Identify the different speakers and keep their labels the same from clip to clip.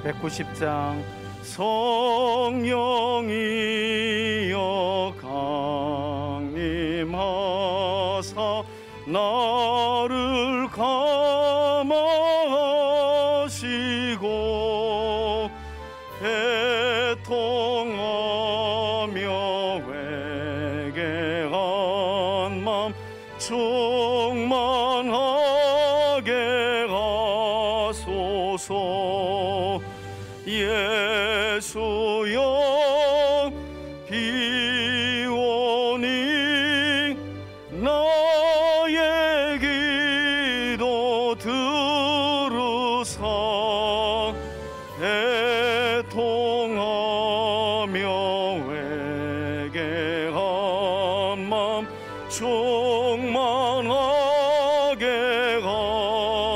Speaker 1: 190장 성령이여 강림하사 나를 감화하시고 애통하며 회개한 맘 충만하게 하소서. 예수여 비오니 나의 기도 들으사 애통하며 회개한 맘 충만하게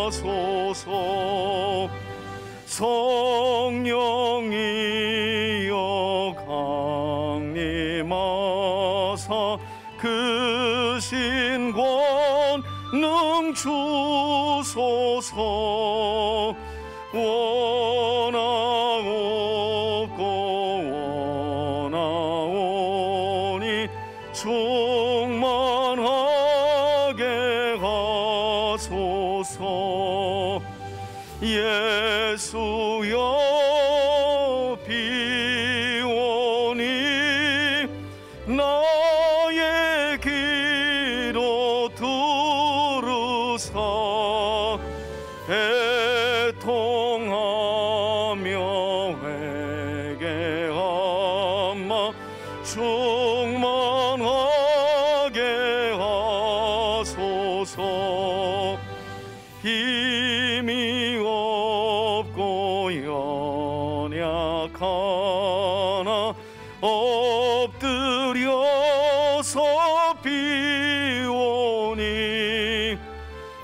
Speaker 1: 하소서. 성령이여 강림하사 그 신권능 주소서. 원하옵고 원하오니 충만하게 하소서. 예수여 비오니 나의 기도 들으사 애통하며 회개한 맘 충만하게 하소서. 힘이 없고 연약하나 엎드려서 비오니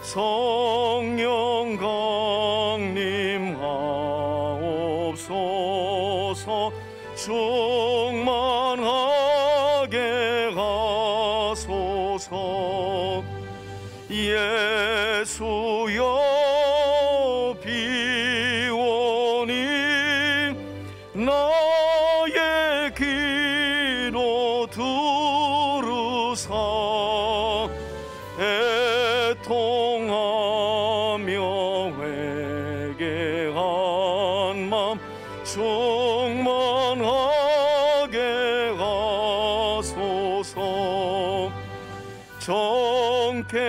Speaker 1: 성령 강림하옵소서. 충만하게 하소서. 예수여 비오니 나의 기도 들으사 애통하며 회개한 맘 충만하게 하소서. 정케하고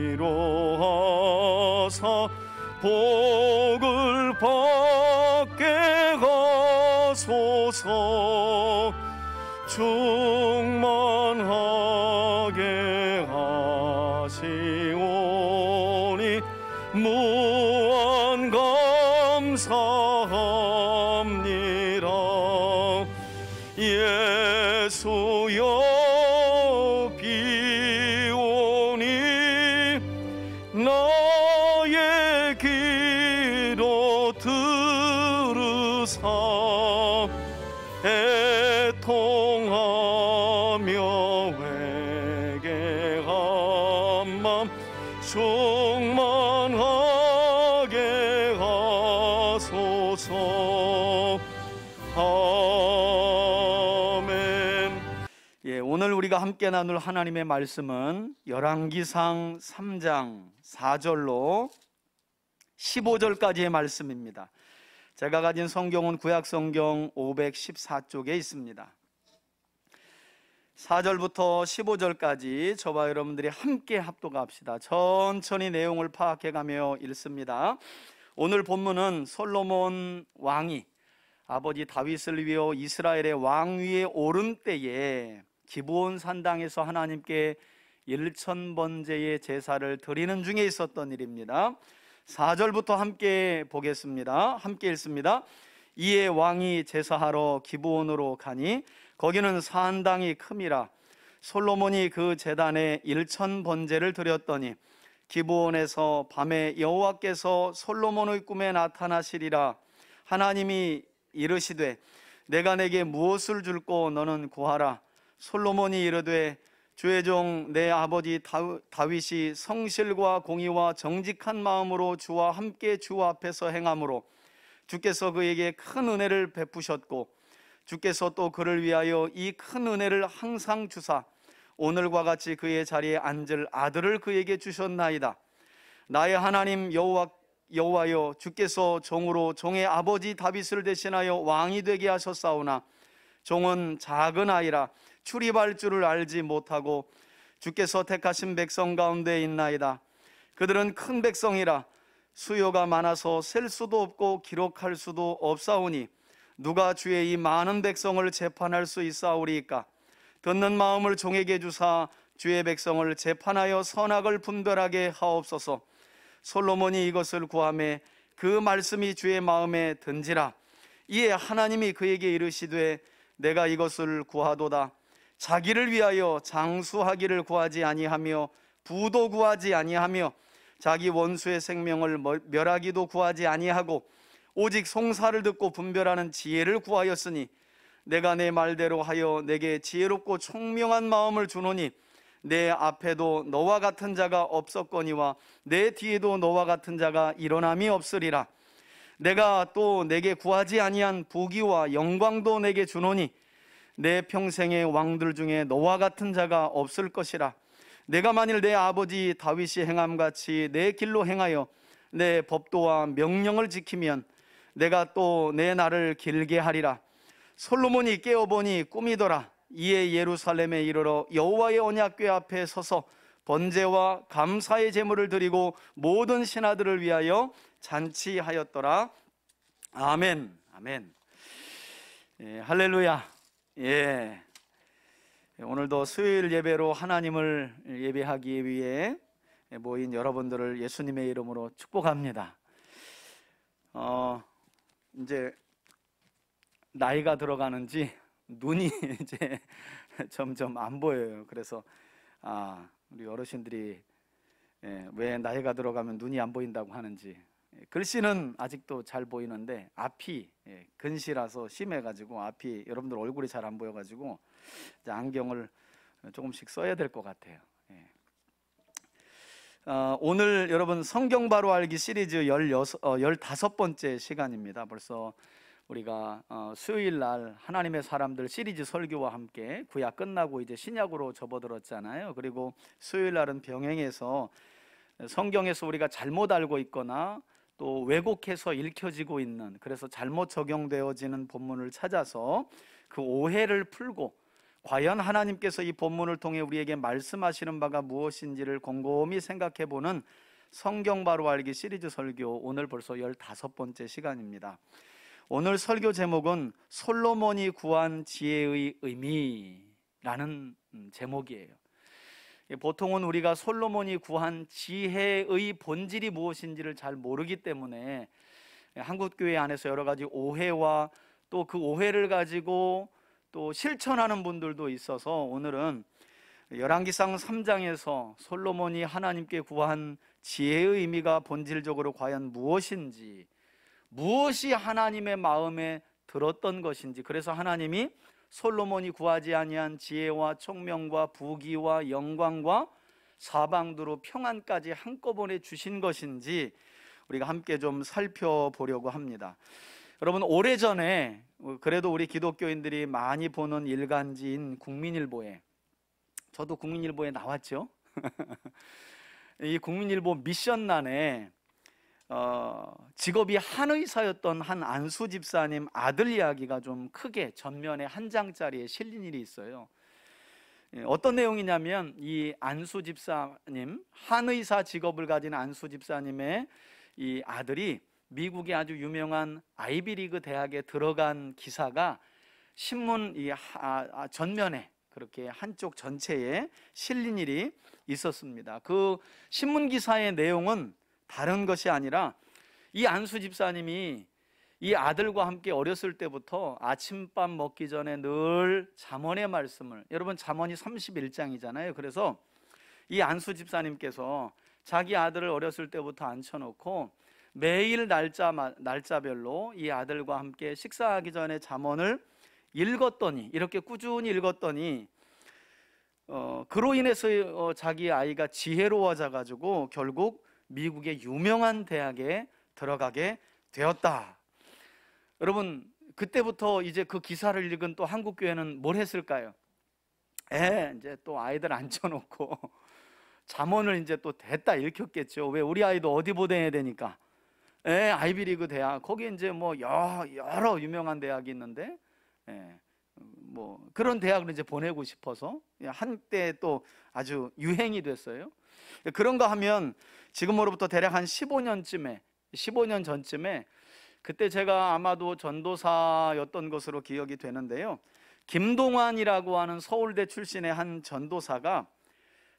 Speaker 1: 위로하사 복을 받게 하소서. 충만하게 하시오니 무한 감사합니다. 예수여 비오니 나의 기도 들으사 애통하며 회개한 맘 충만하게 하소서. 아멘. 오늘 우리가 함께 나눌 하나님의 말씀은 열왕기상 3장 4절로 15절까지의 말씀입니다. 제가 가진 성경은 구약성경 514쪽에 있습니다. 4절부터 15절까지 저와 여러분들이 함께 합독합시다. 천천히 내용을 파악해가며 읽습니다. 오늘 본문은 솔로몬 왕이 아버지 다윗을 위하여 이스라엘의 왕위에 오른 때에 기브온 산당에서 하나님께 1000번제의 제사를 드리는 중에 있었던 일입니다. 4절부터 함께 보겠습니다. 함께 읽습니다. 이에 왕이 제사하러 기브온으로 가니 거기는 산당이 큼이라. 솔로몬이 그 제단에 1000번제를 드렸더니 기브온에서 밤에 여호와께서 솔로몬의 꿈에 나타나시리라. 하나님이 이르시되 내가 내게 무엇을 줄꼬 너는 구하라. 솔로몬이 이르되 주의 종 내 아버지 다윗이 성실과 공의와 정직한 마음으로 주와 함께 주 앞에서 행함으로 주께서 그에게 큰 은혜를 베푸셨고 주께서 또 그를 위하여 이 큰 은혜를 항상 주사 오늘과 같이 그의 자리에 앉을 아들을 그에게 주셨나이다. 나의 하나님 여호와여, 주께서 종으로 종의 아버지 다윗을 대신하여 왕이 되게 하셨사오나 종은 작은 아이라 출입할 줄을 알지 못하고 주께서 택하신 백성 가운데 있나이다. 그들은 큰 백성이라 수요가 많아서 셀 수도 없고 기록할 수도 없사오니 누가 주의 이 많은 백성을 재판할 수 있사오리이까? 듣는 마음을 종에게 주사 주의 백성을 재판하여 선악을 분별하게 하옵소서. 솔로몬이 이것을 구하매 그 말씀이 주의 마음에 든지라. 이에 하나님이 그에게 이르시되 내가 이것을 구하도다. 자기를 위하여 장수하기를 구하지 아니하며 부도 구하지 아니하며 자기 원수의 생명을 멸하기도 구하지 아니하고 오직 송사를 듣고 분별하는 지혜를 구하였으니 내가 내 말대로 하여 내게 지혜롭고 총명한 마음을 주노니 내 앞에도 너와 같은 자가 없었거니와 내 뒤에도 너와 같은 자가 일어남이 없으리라. 내가 또 내게 구하지 아니한 부귀와 영광도 내게 주노니 내 평생의 왕들 중에 너와 같은 자가 없을 것이라. 내가 만일 내 아버지 다윗이 행함같이 내 길로 행하여 내 법도와 명령을 지키면 내가 또 내 날을 길게 하리라. 솔로몬이 깨어보니 꿈이더라. 이에 예루살렘에 이르러 여호와의 언약궤 앞에 서서 번제와 감사의 제물을 드리고 모든 신하들을 위하여 잔치하였더라. 아멘. 아멘. 예, 할렐루야. 예. 오늘도 수요일 예배로 하나님을 예배하기 위해 모인 여러분들을 예수님의 이름으로 축복합니다. 이제 나이가 들어가는지 눈이 이제 점점 안 보여요. 그래서 우리 어르신들이 왜 나이가 들어가면 눈이 안 보인다고 하는지. 글씨는 아직도 잘 보이는데 앞이 근시라서 심해가지고 앞이 여러분들 얼굴이 잘 안 보여가지고 이제 안경을 조금씩 써야 될 것 같아요. 오늘 여러분 성경 바로 알기 시리즈 15번째 시간입니다. 벌써 우리가 수요일 날 하나님의 사람들 시리즈 설교와 함께 구약 끝나고 이제 신약으로 접어들었잖아요. 그리고 수요일 날은 병행해서 성경에서 우리가 잘못 알고 있거나 또 왜곡해서 읽혀지고 있는, 그래서 잘못 적용되어지는 본문을 찾아서 그 오해를 풀고 과연 하나님께서 이 본문을 통해 우리에게 말씀하시는 바가 무엇인지를 곰곰이 생각해보는 성경 바로 알기 시리즈 설교, 오늘 벌써 15번째 시간입니다. 오늘 설교 제목은 솔로몬이 구한 지혜의 의미라는 제목이에요. 보통은 우리가 솔로몬이 구한 지혜의 본질이 무엇인지를 잘 모르기 때문에 한국교회 안에서 여러 가지 오해와 또 그 오해를 가지고 또 실천하는 분들도 있어서 오늘은 열왕기상 3장에서 솔로몬이 하나님께 구한 지혜의 의미가 본질적으로 과연 무엇인지, 무엇이 하나님의 마음에 들었던 것인지, 그래서 하나님이 솔로몬이 구하지 아니한 지혜와 총명과 부귀와 영광과 사방두루 평안까지 한꺼번에 주신 것인지 우리가 함께 좀 살펴보려고 합니다. 여러분, 오래전에 그래도 우리 기독교인들이 많이 보는 일간지인 국민일보에, 저도 국민일보에 나왔죠. 이 국민일보 미션란에 직업이 한의사였던 한 안수 집사님 아들 이야기가 좀 크게 전면에 한 장짜리에 실린 일이 있어요. 어떤 내용이냐면 이 안수 집사님, 한의사 직업을 가진 안수 집사님의 이 아들이 미국의 아주 유명한 아이비리그 대학에 들어간 기사가 신문 전면에 그렇게 한쪽 전체에 실린 일이 있었습니다. 그 신문 기사의 내용은 다른 것이 아니라 이 안수 집사님이 이 아들과 함께 어렸을 때부터 아침밥 먹기 전에 늘 잠언의 말씀을, 여러분 잠언이 31장이잖아요. 그래서 이 안수 집사님께서 자기 아들을 어렸을 때부터 앉혀놓고 매일 날짜별로 이 아들과 함께 식사하기 전에 잠언을 읽었더니, 이렇게 꾸준히 읽었더니 그로 인해서 자기 아이가 지혜로워져 가지고 결국 미국의 유명한 대학에 들어가게 되었다. 여러분, 그때부터 이제 그 기사를 읽은 또 한국 교회는 뭘 했을까요? 이제 또 아이들 앉혀놓고 잠언을 이제 또 됐다 읽혔겠죠. 왜? 우리 아이도 어디 보내야 되니까. 아이비리그 대학, 거기 이제 뭐 여러 유명한 대학이 있는데, 뭐 그런 대학을 이제 보내고 싶어서 한때 또 아주 유행이 됐어요. 그런가 하면 지금으로부터 대략 한 15년 전쯤에, 그때 제가 아마도 전도사였던 것으로 기억이 되는데요, 김동완이라고 하는 서울대 출신의 한 전도사가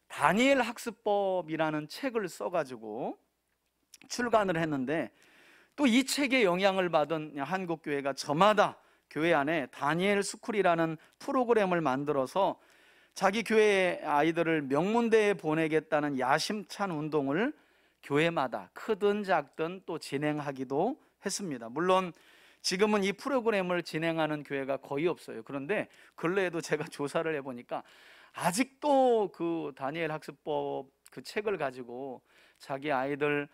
Speaker 1: 다니엘 학습법이라는 책을 써가지고 출간을 했는데, 또 이 책에 영향을 받은 한국교회가 저마다 교회 안에 다니엘 스쿨이라는 프로그램을 만들어서 자기 교회 아이들을 명문대에 보내겠다는 야심찬 운동을 교회마다 크든 작든 또 진행하기도 했습니다. 물론 지금은 이 프로그램을 진행하는 교회가 거의 없어요. 그런데 근래에도 제가 조사를 해보니까 아직도 그 다니엘 학습법 그 책을 가지고 자기 아이들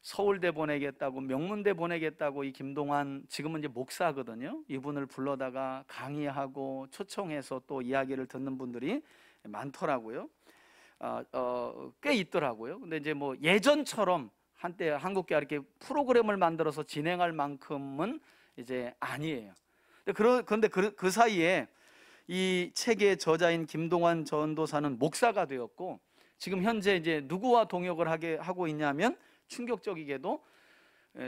Speaker 1: 서울대 보내겠다고, 명문대 보내겠다고, 이 김동완, 지금은 이제 목사거든요, 이분을 불러다가 강의하고 초청해서 또 이야기를 듣는 분들이 많더라고요. 꽤 있더라고요. 근데 이제 뭐 예전처럼 한때 한국교회 이렇게 프로그램을 만들어서 진행할 만큼은 이제 아니에요. 그런데 그 사이에 이 책의 저자인 김동완 전도사는 목사가 되었고, 지금 현재 이제 누구와 동역을 하고 있냐면, 충격적이게도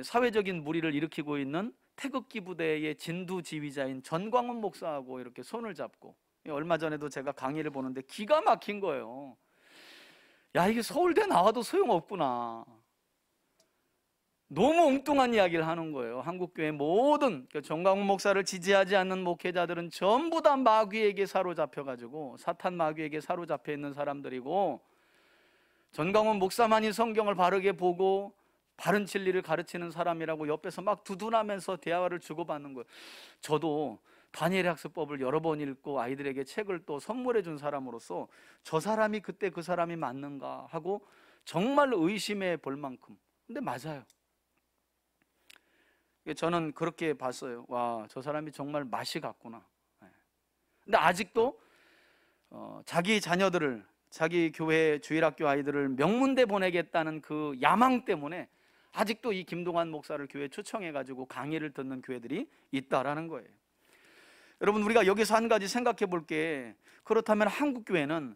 Speaker 1: 사회적인 물의를 일으키고 있는 태극기 부대의 진두 지휘자인 전광훈 목사하고 이렇게 손을 잡고, 얼마 전에도 제가 강의를 보는데 기가 막힌 거예요. 야, 이게 서울대 나와도 소용없구나. 너무 엉뚱한 이야기를 하는 거예요. 한국교회 모든 전광훈 목사를 지지하지 않는 목회자들은 전부 다 마귀에게 사로잡혀가지고, 사탄 마귀에게 사로잡혀 있는 사람들이고, 전광훈 목사만이 성경을 바르게 보고 바른 진리를 가르치는 사람이라고 옆에서 막 두둔하면서 대화를 주고받는 거예요. 저도 다니엘 학습법을 여러 번 읽고 아이들에게 책을 또 선물해 준 사람으로서 저 사람이 그때 그 사람이 맞는가 하고 정말 의심해 볼 만큼. 근데 맞아요. 저는 그렇게 봤어요. 와, 저 사람이 정말 맛이 갔구나. 근데 아직도 자기 자녀들을, 자기 교회 주일학교 아이들을 명문대 보내겠다는 그 야망 때문에 아직도 이 김동완 목사를 교회에 초청해가지고 강의를 듣는 교회들이 있다라는 거예요. 여러분, 우리가 여기서 한 가지 생각해 볼 게, 그렇다면 한국교회는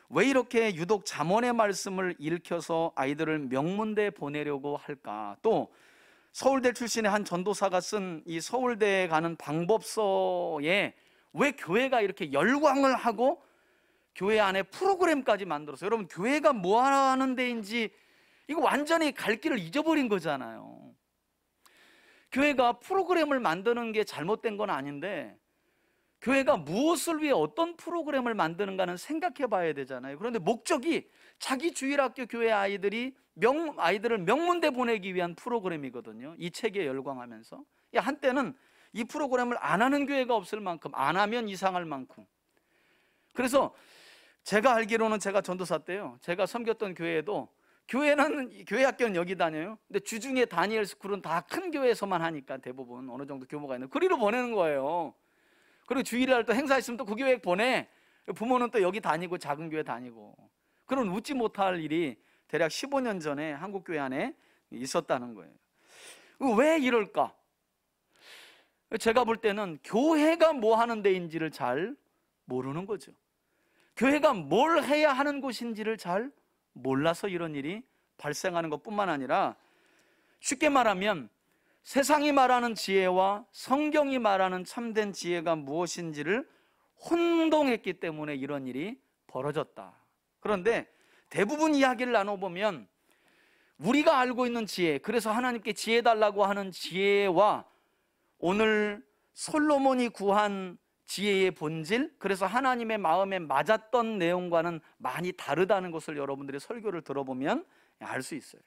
Speaker 1: 왜 이렇게 유독 잠언의 말씀을 읽혀서 아이들을 명문대에 보내려고 할까? 또 서울대 출신의 한 전도사가 쓴 이 서울대에 가는 방법서에 왜 교회가 이렇게 열광을 하고 교회 안에 프로그램까지 만들었어요? 여러분, 교회가 뭐 하는 데인지 이거 완전히 갈 길을 잊어버린 거잖아요. 교회가 프로그램을 만드는 게 잘못된 건 아닌데, 교회가 무엇을 위해 어떤 프로그램을 만드는가는 생각해 봐야 되잖아요. 그런데 목적이 자기 주일학교 교회 아이들을 명문대 보내기 위한 프로그램이거든요. 이 책에 열광하면서 한때는 이 프로그램을 안 하는 교회가 없을 만큼, 안 하면 이상할 만큼. 그래서 제가 알기로는, 제가 전도사 때요, 제가 섬겼던 교회에도, 교회 학교는 여기 다녀요. 근데 주중에 다니엘 스쿨은 다 큰 교회에서만 하니까 대부분 어느 정도 규모가 있는, 그리로 보내는 거예요. 그리고 주일날 또 행사 있으면 또 그 교회 보내. 부모는 또 여기 다니고 작은 교회 다니고. 그런 웃지 못할 일이 대략 15년 전에 한국교회 안에 있었다는 거예요. 왜 이럴까? 제가 볼 때는 교회가 뭐 하는 데인지를 잘 모르는 거죠. 교회가 뭘 해야 하는 곳인지를 잘 몰라서 이런 일이 발생하는 것뿐만 아니라, 쉽게 말하면 세상이 말하는 지혜와 성경이 말하는 참된 지혜가 무엇인지를 혼동했기 때문에 이런 일이 벌어졌다. 그런데 대부분 이야기를 나눠보면 우리가 알고 있는 지혜, 그래서 하나님께 지혜 달라고 하는 지혜와 오늘 솔로몬이 구한 지혜의 본질, 그래서 하나님의 마음에 맞았던 내용과는 많이 다르다는 것을 여러분들의 설교를 들어보면 알 수 있어요.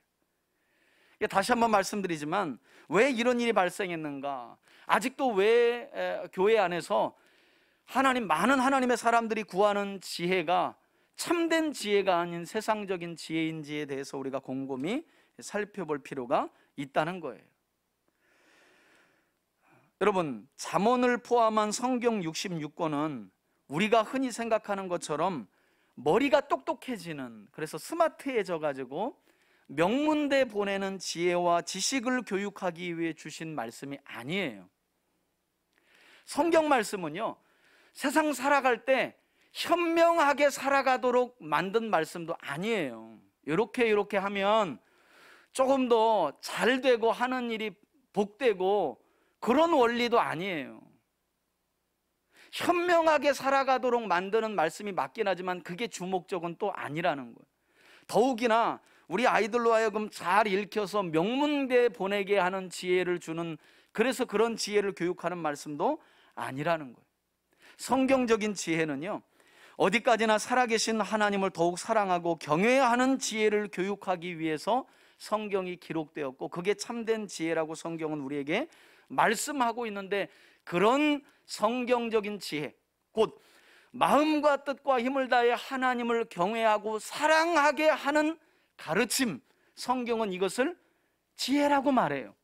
Speaker 1: 다시 한번 말씀드리지만, 왜 이런 일이 발생했는가? 아직도 왜 교회 안에서 많은 하나님의 사람들이 구하는 지혜가 참된 지혜가 아닌 세상적인 지혜인지에 대해서 우리가 곰곰이 살펴볼 필요가 있다는 거예요. 여러분, 잠언을 포함한 성경 66권은 우리가 흔히 생각하는 것처럼 머리가 똑똑해지는, 그래서 스마트해져 가지고 명문대 보내는 지혜와 지식을 교육하기 위해 주신 말씀이 아니에요. 성경 말씀은요, 세상 살아갈 때 현명하게 살아가도록 만든 말씀도 아니에요. 이렇게 하면 조금 더 잘 되고 하는 일이 복되고 그런 원리도 아니에요. 현명하게 살아가도록 만드는 말씀이 맞긴 하지만 그게 주목적은 또 아니라는 거예요. 더욱이나 우리 아이들로 하여금 잘 읽혀서 명문대에 보내게 하는 지혜를 주는, 그래서 그런 지혜를 교육하는 말씀도 아니라는 거예요. 성경적인 지혜는요, 어디까지나 살아계신 하나님을 더욱 사랑하고 경외하는 지혜를 교육하기 위해서 성경이 기록되었고, 그게 참된 지혜라고 성경은 우리에게 말씀하고 있는데, 그런 성경적인 지혜, 곧 마음과 뜻과 힘을 다해 하나님을 경외하고 사랑하게 하는 가르침, 성경은 이것을 지혜라고 말해요.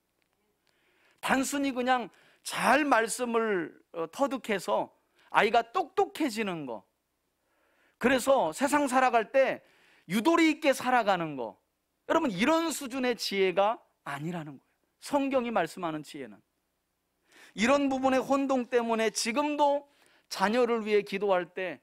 Speaker 1: 단순히 그냥 잘 말씀을 터득해서 아이가 똑똑해지는 거, 그래서 세상 살아갈 때 유도리 있게 살아가는 거, 여러분, 이런 수준의 지혜가 아니라는 거예요. 성경이 말씀하는 지혜는. 이런 부분의 혼동 때문에 지금도 자녀를 위해 기도할 때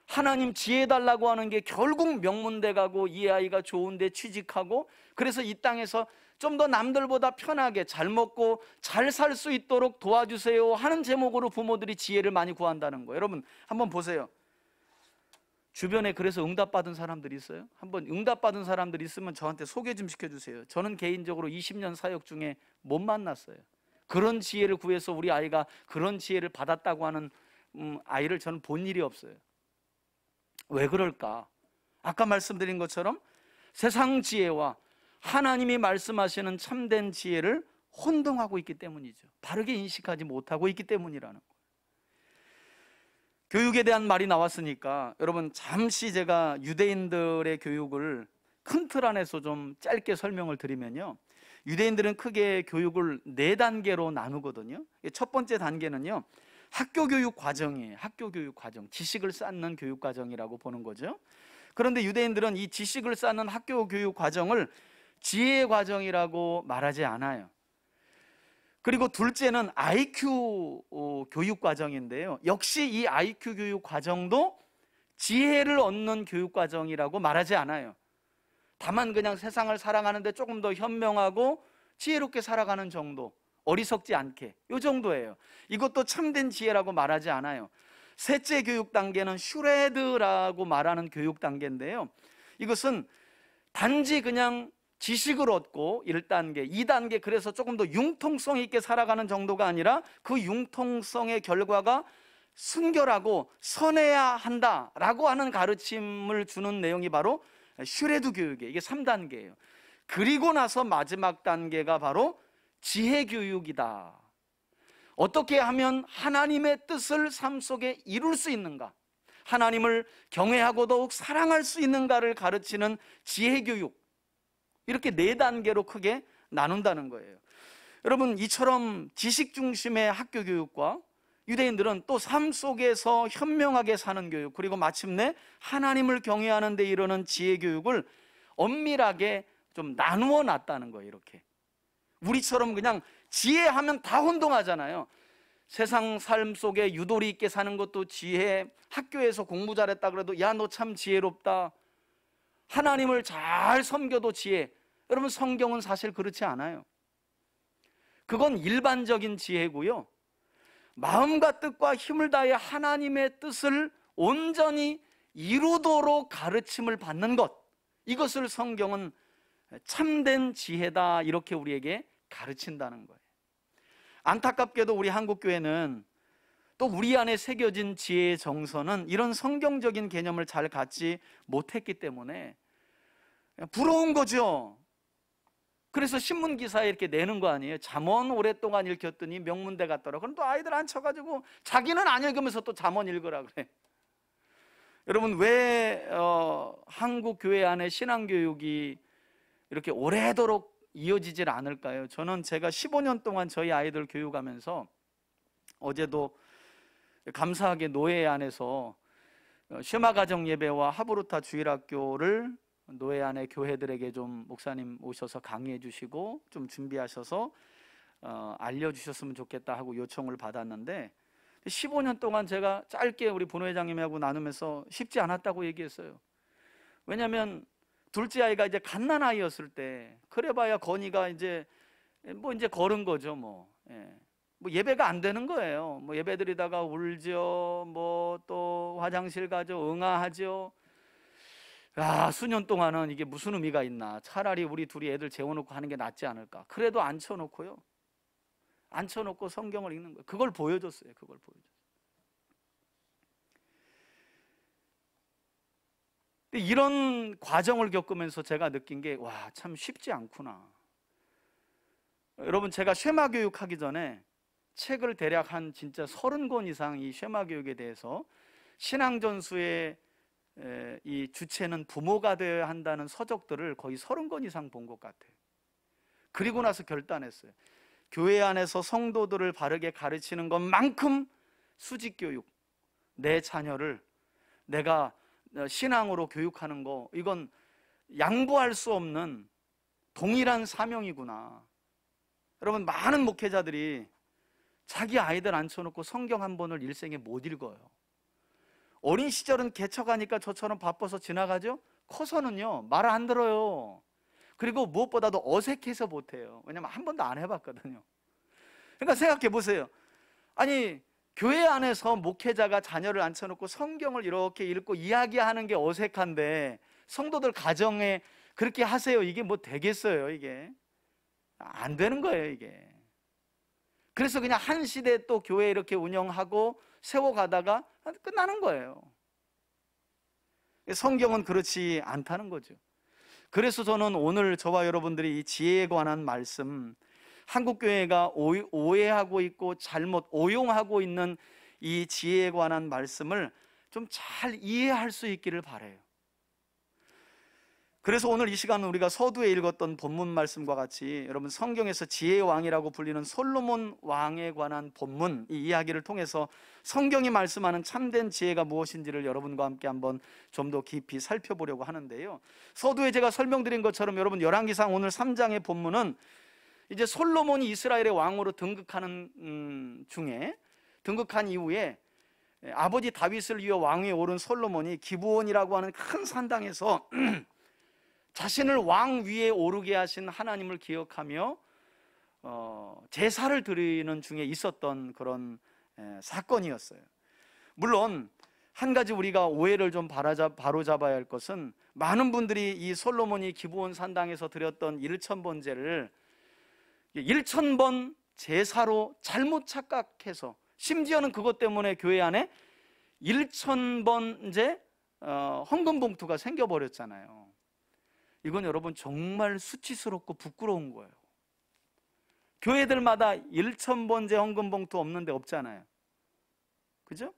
Speaker 1: 하나님 지혜 달라고 하는 게 결국 명문대 가고 이 아이가 좋은데 취직하고, 그래서 이 땅에서 좀 더 남들보다 편하게 잘 먹고 잘 살 수 있도록 도와주세요 하는 제목으로 부모들이 지혜를 많이 구한다는 거예요. 여러분, 한번 보세요. 주변에 그래서 응답받은 사람들이 있어요? 한번 응답받은 사람들이 있으면 저한테 소개 좀 시켜주세요. 저는 개인적으로 20년 사역 중에 못 만났어요. 그런 지혜를 구해서 우리 아이가 그런 지혜를 받았다고 하는 아이를 저는 본 일이 없어요. 왜 그럴까? 아까 말씀드린 것처럼 세상 지혜와 하나님이 말씀하시는 참된 지혜를 혼동하고 있기 때문이죠. 바르게 인식하지 못하고 있기 때문이라는 거예요. 교육에 대한 말이 나왔으니까 여러분, 잠시 제가 유대인들의 교육을 큰 틀 안에서 좀 짧게 설명을 드리면요, 유대인들은 크게 교육을 4단계로 나누거든요. 첫 번째 단계는요, 학교 교육 과정이에요. 학교 교육 과정, 지식을 쌓는 교육 과정이라고 보는 거죠. 그런데 유대인들은 이 지식을 쌓는 학교 교육 과정을 지혜 과정이라고 말하지 않아요. 그리고 둘째는 IQ 교육 과정인데요, 역시 이 IQ 교육 과정도 지혜를 얻는 교육 과정이라고 말하지 않아요. 다만 그냥 세상을 살아가는데 조금 더 현명하고 지혜롭게 살아가는 정도, 어리석지 않게, 이 정도예요. 이것도 참된 지혜라고 말하지 않아요. 셋째 교육 단계는 슈레드라고 말하는 교육 단계인데요, 이것은 단지 그냥 지식을 얻고 1단계, 2단계, 그래서 조금 더 융통성 있게 살아가는 정도가 아니라 그 융통성의 결과가 순결하고 선해야 한다라고 하는 가르침을 주는 내용이 바로 슈레드 교육이에요. 이게 3단계예요. 그리고 나서 마지막 단계가 바로 지혜 교육이다. 어떻게 하면 하나님의 뜻을 삶 속에 이룰 수 있는가, 하나님을 경외하고 더욱 사랑할 수 있는가를 가르치는 지혜 교육, 이렇게 4단계로 크게 나눈다는 거예요. 여러분, 이처럼 지식 중심의 학교 교육과 유대인들은 또 삶 속에서 현명하게 사는 교육, 그리고 마침내 하나님을 경외하는 데 이르는 지혜 교육을 엄밀하게 좀 나누어 놨다는 거예요. 이렇게 우리처럼 그냥 지혜하면 다 혼동하잖아요. 세상 삶 속에 유도리 있게 사는 것도 지혜, 학교에서 공부 잘했다 그래도 야, 너 참 지혜롭다, 하나님을 잘 섬겨도 지혜. 여러분, 성경은 사실 그렇지 않아요. 그건 일반적인 지혜고요, 마음과 뜻과 힘을 다해 하나님의 뜻을 온전히 이루도록 가르침을 받는 것, 이것을 성경은 참된 지혜다, 이렇게 우리에게 가르친다는 거예요. 안타깝게도 우리 한국교회는 또 우리 안에 새겨진 지혜의 정서는 이런 성경적인 개념을 잘 갖지 못했기 때문에 부러운 거죠. 그래서 신문기사에 이렇게 내는 거 아니에요? 잠언 오랫동안 읽혔더니 명문대 갔더라. 그럼 또 아이들 앉혀가지고 자기는 안 읽으면서 또 잠언 읽으라 그래. 여러분, 왜 한국 교회 안에 신앙교육이 이렇게 오래도록 이어지질 않을까요? 저는 제가 15년 동안 저희 아이들 교육하면서, 어제도 감사하게 노예 안에서 쉐마 가정 예배와 하브루타 주일학교를 노예 안에 교회들에게 좀 목사님 오셔서 강의해 주시고 좀 준비하셔서 알려주셨으면 좋겠다 하고 요청을 받았는데, 15년 동안 제가 짧게 우리 본회장님하고 나누면서 쉽지 않았다고 얘기했어요. 왜냐하면 둘째 아이가 이제 갓난아이였을 때, 그래봐야 건이가 이제 걸은 거죠. 뭐 예배가 안 되는 거예요. 뭐 예배 드리다가 울죠. 뭐 또 화장실 가죠. 응아하죠. 수년 동안은 이게 무슨 의미가 있나. 차라리 우리 둘이 애들 재워놓고 하는 게 낫지 않을까. 그래도 앉혀놓고요. 앉혀놓고 성경을 읽는 거예요. 그걸 보여줬어요. 그걸 보여줬어요. 이런 과정을 겪으면서 제가 느낀 게, 와, 참 쉽지 않구나. 여러분, 제가 쉐마 교육 하기 전에 책을 대략 한 진짜 30권 이상 이 쉐마 교육에 대해서, 신앙전수의 이 주체는 부모가 되어야 한다는 서적들을 거의 30권 이상 본 것 같아요. 그리고 나서 결단했어요. 교회 안에서 성도들을 바르게 가르치는 것만큼 수직교육, 내 자녀를 내가 신앙으로 교육하는 거, 이건 양보할 수 없는 동일한 사명이구나. 여러분, 많은 목회자들이 자기 아이들 앉혀놓고 성경 한 번을 일생에 못 읽어요. 어린 시절은 개척하니까 저처럼 바빠서 지나가죠. 커서는요, 말 안 들어요. 그리고 무엇보다도 어색해서 못해요. 왜냐면 한 번도 안 해봤거든요. 그러니까 생각해 보세요. 아니, 교회 안에서 목회자가 자녀를 앉혀놓고 성경을 이렇게 읽고 이야기하는 게 어색한데, 성도들 가정에 그렇게 하세요. 이게 뭐 되겠어요? 이게 안 되는 거예요, 이게. 그래서 그냥 한 시대 또 교회 이렇게 운영하고 세워가다가 끝나는 거예요. 성경은 그렇지 않다는 거죠. 그래서 저는 오늘 저와 여러분들이 이 지혜에 관한 말씀, 한국교회가 오해하고 있고 잘못 오용하고 있는 이 지혜에 관한 말씀을 좀 잘 이해할 수 있기를 바라요. 그래서 오늘 이 시간은 우리가 서두에 읽었던 본문 말씀과 같이, 여러분, 성경에서 지혜의 왕이라고 불리는 솔로몬 왕에 관한 본문, 이 이야기를 통해서 성경이 말씀하는 참된 지혜가 무엇인지를 여러분과 함께 한번 좀 더 깊이 살펴보려고 하는데요. 서두에 제가 설명드린 것처럼 여러분, 열왕기상 오늘 3장의 본문은 이제 솔로몬이 이스라엘의 왕으로 등극하는 중에, 등극한 이후에 아버지 다윗을 이어 왕위에 오른 솔로몬이 기브온이라고 하는 큰 산당에서 자신을 왕 위에 오르게 하신 하나님을 기억하며 제사를 드리는 중에 있었던 그런 사건이었어요. 물론 한 가지 우리가 오해를 좀 바로잡아야 할 것은, 많은 분들이 이 솔로몬이 기브온 산당에서 드렸던 1000번제를 1000번 제사로 잘못 착각해서, 심지어는 그것 때문에 교회 안에 1000번제 헌금 봉투가 생겨버렸잖아요. 이건 여러분 정말 수치스럽고 부끄러운 거예요. 교회들마다 1000번제 헌금 봉투 없는데 없잖아요. 그죠?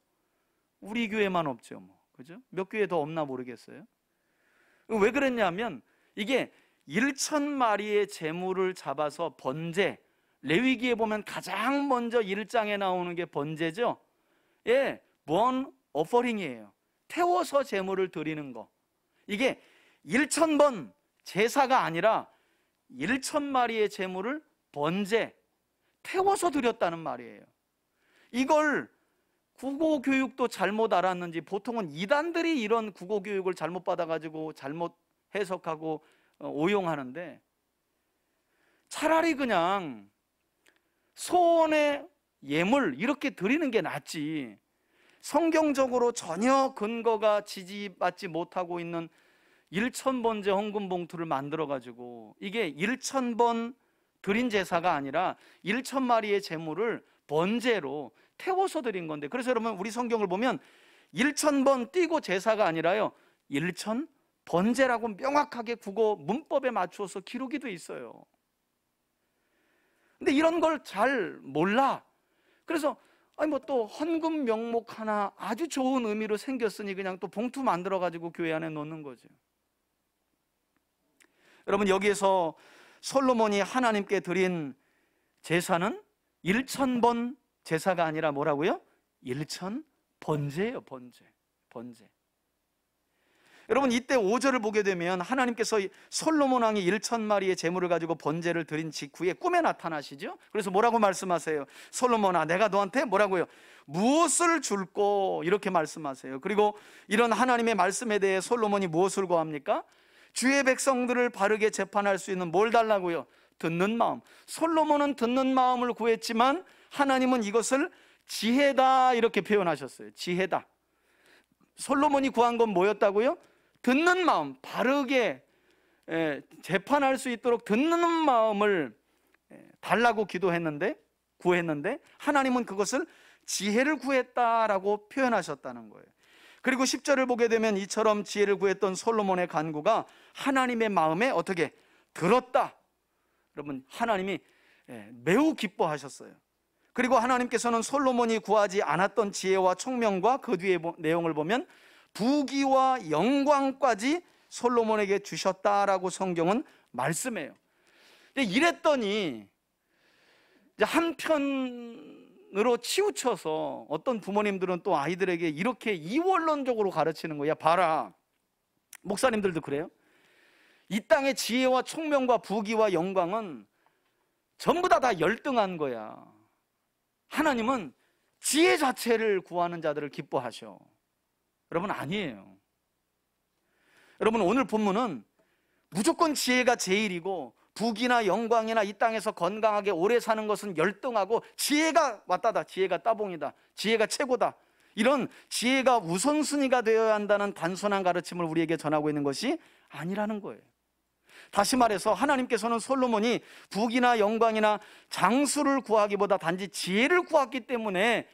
Speaker 1: 우리 교회만 없죠, 뭐. 그죠? 몇 교회 더 없나 모르겠어요. 왜 그랬냐면, 이게 1000마리의 제물을 잡아서 번제, 레위기에 보면 가장 먼저 1장에 나오는 게 번제죠. 예, burnt offering이에요. 태워서 제물을 드리는 거. 이게 1000번 제사가 아니라 1000마리의 제물을 번제, 태워서 드렸다는 말이에요. 이걸 국어교육도 잘못 알았는지, 보통은 이단들이 이런 국어교육을 잘못 받아가지고 잘못 해석하고 오용하는데, 차라리 그냥 소원의 예물 이렇게 드리는 게 낫지, 성경적으로 전혀 근거가 지지받지 못하고 있는 1000번제 헌금 봉투를 만들어가지고, 이게 1000번 드린 제사가 아니라 1000마리의 제물을 번제로 태워서 드린 건데, 그래서 여러분, 우리 성경을 보면 1000번 띄고 제사가 아니라요, 1000번제라고 명확하게 국어 문법에 맞추어서 기록이 돼 있어요. 근데 이런 걸 잘 몰라. 그래서 아니 뭐 또 헌금 명목 하나 아주 좋은 의미로 생겼으니 그냥 또 봉투 만들어 가지고 교회 안에 놓는 거죠. 여러분, 여기에서 솔로몬이 하나님께 드린 제사는 1000번 제사가 아니라 뭐라고요? 1000번제예요. 번제. 여러분, 이때 5절을 보게 되면 하나님께서 솔로몬 왕이 1000마리의 제물을 가지고 번제를 드린 직후에 꿈에 나타나시죠. 그래서 뭐라고 말씀하세요? 솔로몬아, 내가 너한테 뭐라고요? 무엇을 줄꼬? 이렇게 말씀하세요. 그리고 이런 하나님의 말씀에 대해 솔로몬이 무엇을 구합니까? 주의 백성들을 바르게 재판할 수 있는 뭘 달라고요? 듣는 마음. 솔로몬은 듣는 마음을 구했지만 하나님은 이것을 지혜다 이렇게 표현하셨어요. 지혜다. 솔로몬이 구한 건 뭐였다고요? 듣는 마음, 바르게 재판할 수 있도록 듣는 마음을 달라고 구했는데 하나님은 그것을 지혜를 구했다라고 표현하셨다는 거예요. 그리고 10절을 보게 되면 이처럼 지혜를 구했던 솔로몬의 간구가 하나님의 마음에 어떻게 들었다. 여러분, 하나님이 매우 기뻐하셨어요. 그리고 하나님께서는 솔로몬이 구하지 않았던 지혜와 총명과 그 뒤에 내용을 보면 부귀와 영광까지 솔로몬에게 주셨다라고 성경은 말씀해요. 이랬더니 이제 한편으로 치우쳐서 어떤 부모님들은 또 아이들에게 이렇게 이원론적으로 가르치는 거야. 봐라, 목사님들도 그래요. 이 땅의 지혜와 총명과 부귀와 영광은 전부 다 열등한 거야. 하나님은 지혜 자체를 구하는 자들을 기뻐하셔. 여러분, 아니에요. 여러분, 오늘 본문은 무조건 지혜가 제일이고 부귀나 영광이나 이 땅에서 건강하게 오래 사는 것은 열등하고 지혜가 왔다다, 지혜가 따봉이다, 지혜가 최고다, 이런 지혜가 우선순위가 되어야 한다는 단순한 가르침을 우리에게 전하고 있는 것이 아니라는 거예요. 다시 말해서 하나님께서는 솔로몬이 부귀나 영광이나 장수를 구하기보다 단지 지혜를 구했기 때문에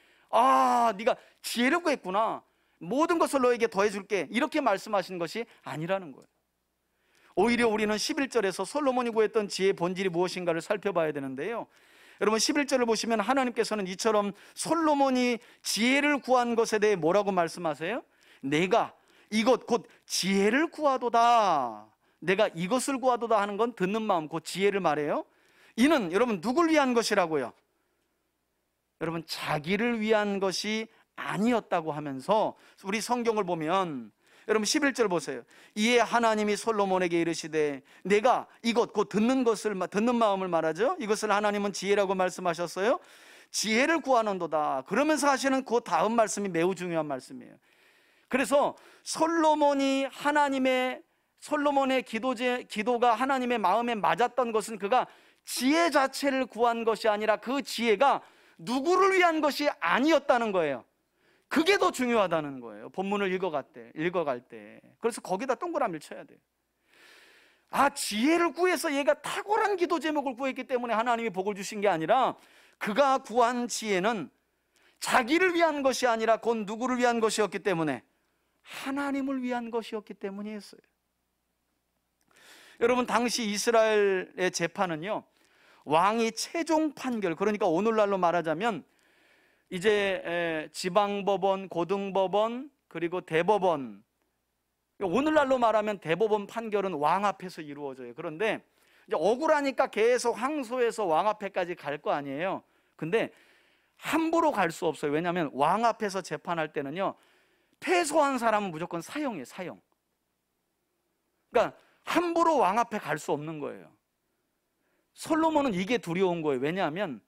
Speaker 1: 네가 지혜를 구했구나, 모든 것을 너에게 더해줄게, 이렇게 말씀하신 것이 아니라는 거예요. 오히려 우리는 11절에서 솔로몬이 구했던 지혜의 본질이 무엇인가를 살펴봐야 되는데요, 여러분 11절을 보시면 하나님께서는 이처럼 솔로몬이 지혜를 구한 것에 대해 뭐라고 말씀하세요? 내가 이것 곧 지혜를 구하도다, 내가 이것을 구하도다 하는 건 듣는 마음, 곧 지혜를 말해요. 이는 여러분 누굴 위한 것이라고요? 여러분, 자기를 위한 것이 아니었다고 하면서 우리 성경을 보면 여러분 11절 보세요. 이에 하나님이 솔로몬에게 이르시되, 내가 이것 곧 듣는 마음을 말하죠. 이것을 하나님은 지혜라고 말씀하셨어요. 지혜를 구하는도다. 그러면서 하시는 그 다음 말씀이 매우 중요한 말씀이에요. 그래서 솔로몬의 기도가 하나님의 마음에 맞았던 것은 그가 지혜 자체를 구한 것이 아니라 그 지혜가 누구를 위한 것이 아니었다는 거예요. 그게 더 중요하다는 거예요. 본문을 읽어갈 때. 그래서 거기다 동그라미를 쳐야 돼요. 지혜를 구해서 얘가 탁월한 기도 제목을 구했기 때문에 하나님이 복을 주신 게 아니라 그가 구한 지혜는 자기를 위한 것이 아니라 곧 누구를 위한 것이었기 때문에 하나님을 위한 것이었기 때문이었어요. 여러분, 당시 이스라엘의 재판은요, 왕이 최종 판결, 그러니까 오늘날로 말하자면 이제 지방법원, 고등법원, 그리고 대법원, 오늘날로 말하면 대법원 판결은 왕 앞에서 이루어져요. 그런데 이제 억울하니까 계속 항소해서 왕 앞에까지 갈 거 아니에요. 근데 함부로 갈 수 없어요. 왜냐하면 왕 앞에서 재판할 때는요, 패소한 사람은 무조건 사형이에요. 사형. 그러니까 함부로 왕 앞에 갈 수 없는 거예요. 솔로몬은 이게 두려운 거예요. 왜냐하면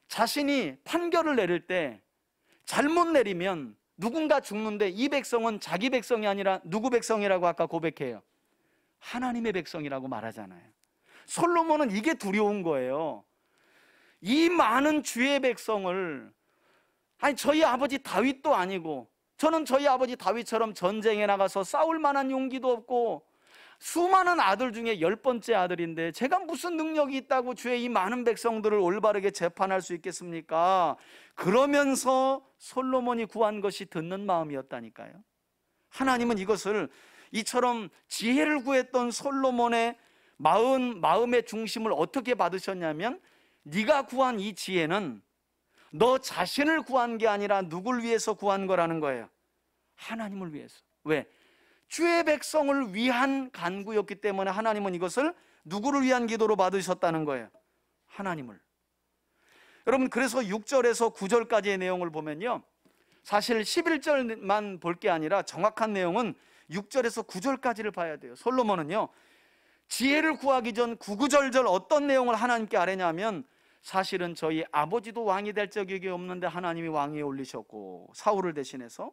Speaker 1: 자신이 판결을 내릴 때 잘못 내리면 누군가 죽는데 이 백성은 자기 백성이 아니라 누구 백성이라고 아까 고백해요? 하나님의 백성이라고 말하잖아요. 솔로몬은 이게 두려운 거예요. 이 많은 주의 백성을, 저희 아버지 다윗도 아니고, 저는 저희 아버지 다윗처럼 전쟁에 나가서 싸울 만한 용기도 없고 수많은 아들 중에 10번째 아들인데 제가 무슨 능력이 있다고 주의 이 많은 백성들을 올바르게 재판할 수 있겠습니까? 그러면서 솔로몬이 구한 것이 듣는 마음이었다니까요. 하나님은 이것을 이처럼 지혜를 구했던 솔로몬의 마음의 중심을 어떻게 받으셨냐면, 네가 구한 이 지혜는 너 자신을 구한 게 아니라 누굴 위해서 구한 거라는 거예요? 하나님을 위해서. 왜? 주의 백성을 위한 간구였기 때문에 하나님은 이것을 누구를 위한 기도로 받으셨다는 거예요? 하나님을. 여러분, 그래서 6절에서 9절까지의 내용을 보면요, 사실 11절만 볼 게 아니라 정확한 내용은 6절에서 9절까지를 봐야 돼요. 솔로몬은요, 지혜를 구하기 전 구구절절 어떤 내용을 하나님께 아뢰냐면, 사실은 저희 아버지도 왕이 될 적이 없는데 하나님이 왕위에 올리셨고, 사울을 대신해서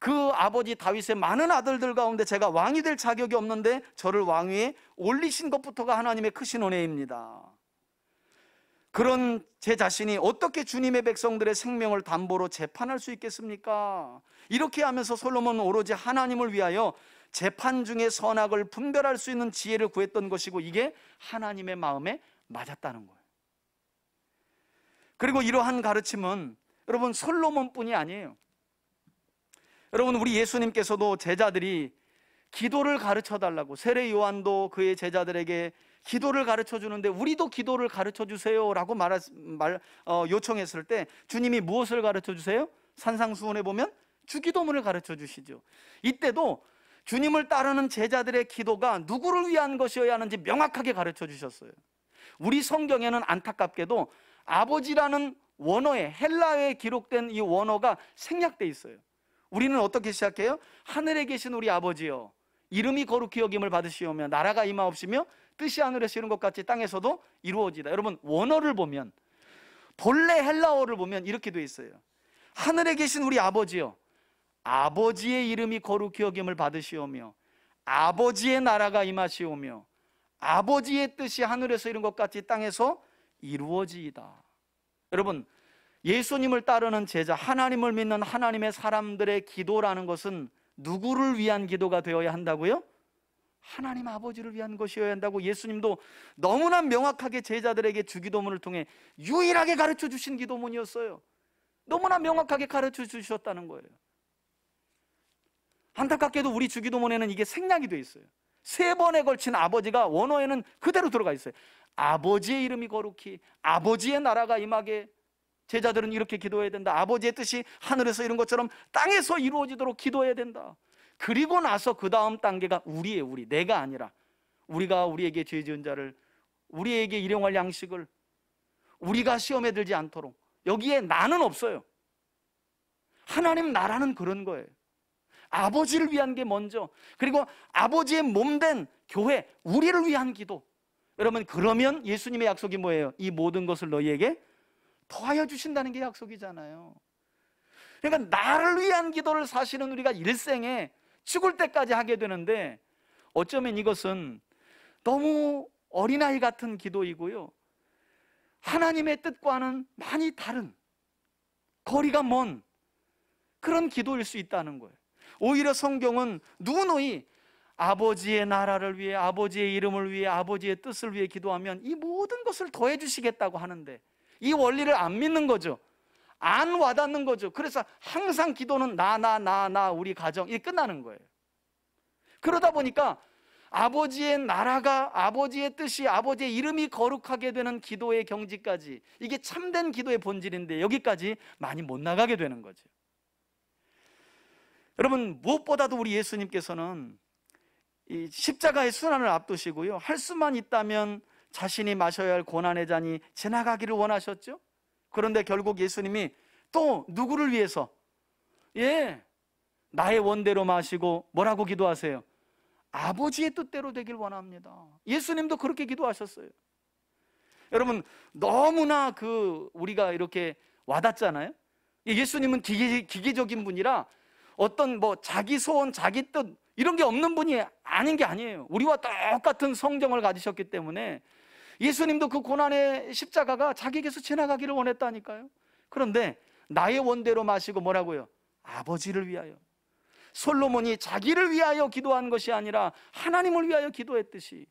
Speaker 1: 그 아버지 다윗의 많은 아들들 가운데 제가 왕이 될 자격이 없는데 저를 왕위에 올리신 것부터가 하나님의 크신 은혜입니다. 그런 제 자신이 어떻게 주님의 백성들의 생명을 담보로 재판할 수 있겠습니까? 이렇게 하면서 솔로몬은 오로지 하나님을 위하여 재판 중에 선악을 분별할 수 있는 지혜를 구했던 것이고, 이게 하나님의 마음에 맞았다는 거예요. 그리고 이러한 가르침은 여러분 솔로몬뿐이 아니에요. 여러분, 우리 예수님께서도 제자들이 기도를 가르쳐 달라고, 세례 요한도 그의 제자들에게 기도를 가르쳐 주는데 우리도 기도를 가르쳐 주세요 라고 요청했을 때 주님이 무엇을 가르쳐 주세요? 산상수훈에 보면 주기도문을 가르쳐 주시죠. 이때도 주님을 따르는 제자들의 기도가 누구를 위한 것이어야 하는지 명확하게 가르쳐 주셨어요. 우리 성경에는 안타깝게도 아버지라는 원어에, 헬라어에 기록된 이 원어가 생략돼 있어요. 우리는 어떻게 시작해요? 하늘에 계신 우리 아버지여, 이름이 거룩히 여김을 받으시오며 나라가 임하옵시며 뜻이 하늘에서 이룬 것 같이 땅에서도 이루어지다. 여러분, 원어를 보면, 본래 헬라어를 보면 이렇게 돼 있어요. 하늘에 계신 우리 아버지여, 아버지의 이름이 거룩히 여김을 받으시오며 아버지의 나라가 임하시오며 아버지의 뜻이 하늘에서 이룬 것 같이 땅에서 이루어지이다. 여러분, 예수님을 따르는 제자, 하나님을 믿는 하나님의 사람들의 기도라는 것은 누구를 위한 기도가 되어야 한다고요? 하나님 아버지를 위한 것이어야 한다고 예수님도 너무나 명확하게 제자들에게 주기도문을 통해 유일하게 가르쳐 주신 기도문이었어요. 너무나 명확하게 가르쳐 주셨다는 거예요. 안타깝게도 우리 주기도문에는 이게 생략이 돼 있어요. 3번에 걸친 아버지가 원어에는 그대로 들어가 있어요. 아버지의 이름이 거룩히, 아버지의 나라가 임하게. 제자들은 이렇게 기도해야 된다. 아버지의 뜻이 하늘에서 이룬 것처럼 땅에서 이루어지도록 기도해야 된다. 그리고 나서 그 다음 단계가 우리예요. 우리, 내가 아니라 우리가 우리에게 죄 지은 자를, 우리에게 일용할 양식을, 우리가 시험에 들지 않도록. 여기에 나는 없어요. 하나님 나라는 그런 거예요. 아버지를 위한 게 먼저, 그리고 아버지의 몸된 교회, 우리를 위한 기도. 여러분, 그러면 예수님의 약속이 뭐예요? 이 모든 것을 너희에게 더하여 주신다는 게 약속이잖아요. 그러니까 나를 위한 기도를 사실은 우리가 일생에 죽을 때까지 하게 되는데, 어쩌면 이것은 너무 어린아이 같은 기도이고요, 하나님의 뜻과는 많이 다른, 거리가 먼 그런 기도일 수 있다는 거예요. 오히려 성경은 누누이 아버지의 나라를 위해, 아버지의 이름을 위해, 아버지의 뜻을 위해 기도하면 이 모든 것을 더해 주시겠다고 하는데, 이 원리를 안 믿는 거죠. 안 와닿는 거죠. 그래서 항상 기도는 나 우리 가정, 이게 끝나는 거예요. 그러다 보니까 아버지의 나라가, 아버지의 뜻이, 아버지의 이름이 거룩하게 되는 기도의 경지까지, 이게 참된 기도의 본질인데 여기까지 많이 못 나가게 되는 거죠. 여러분, 무엇보다도 우리 예수님께서는 이 십자가의 순환을 앞두시고요, 할 수만 있다면 자신이 마셔야 할 고난의 잔이 지나가기를 원하셨죠. 그런데 결국 예수님이 또 누구를 위해서? 나의 원대로 마시고 뭐라고 기도하세요? 아버지의 뜻대로 되길 원합니다. 예수님도 그렇게 기도하셨어요. 여러분, 너무나 우리가 이렇게 와닿잖아요. 예수님은 기계적인 분이라 어떤 자기 소원, 자기 뜻 이런 게 없는 분이 아닌 게 아니에요. 우리와 똑같은 성정을 가지셨기 때문에 예수님도 그 고난의 십자가가 자기에게서 지나가기를 원했다니까요. 그런데 나의 원대로 마시고 뭐라고요? 아버지를 위하여. 솔로몬이 자기를 위하여 기도한 것이 아니라 하나님을 위하여 기도했듯이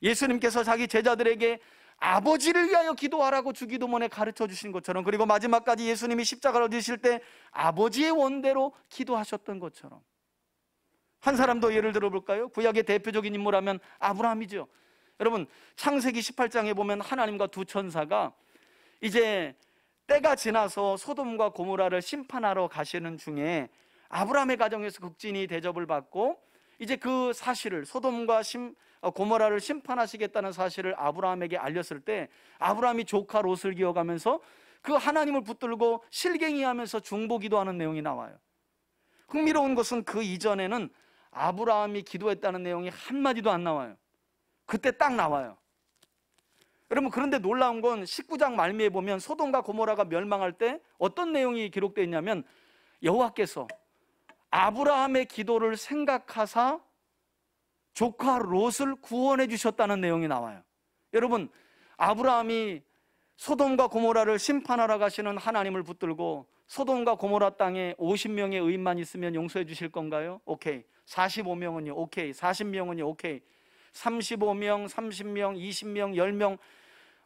Speaker 1: 예수님께서 자기 제자들에게 아버지를 위하여 기도하라고 주기도문에 가르쳐 주신 것처럼, 그리고 마지막까지 예수님이 십자가를 지실 때 아버지의 원대로 기도하셨던 것처럼, 한 사람 더 예를 들어볼까요? 구약의 대표적인 인물하면 아브라함이죠. 여러분, 창세기 18장에 보면 하나님과 두 천사가 이제 때가 지나서 소돔과 고모라를 심판하러 가시는 중에 아브라함의 가정에서 극진히 대접을 받고 이제 그 사실을 소돔과 고모라를 심판하시겠다는 사실을 아브라함에게 알렸을 때 아브라함이 조카 롯을 기어가면서 그 하나님을 붙들고 실갱이하면서 중보기도하는 내용이 나와요. 흥미로운 것은 그 이전에는 아브라함이 기도했다는 내용이 한마디도 안 나와요. 그때 딱 나와요. 여러분, 그런데 놀라운 건 19장 말미에 보면 소돔과 고모라가 멸망할 때 어떤 내용이 기록되어 있냐면 여호와께서 아브라함의 기도를 생각하사 조카 롯을 구원해 주셨다는 내용이 나와요. 여러분, 아브라함이 소돔과 고모라를 심판하러 가시는 하나님을 붙들고 소돔과 고모라 땅에 50명의 의인만 있으면 용서해 주실 건가요? 오케이. 45명은요? 오케이. 40명은요? 오케이. 35명, 30명, 20명, 10명.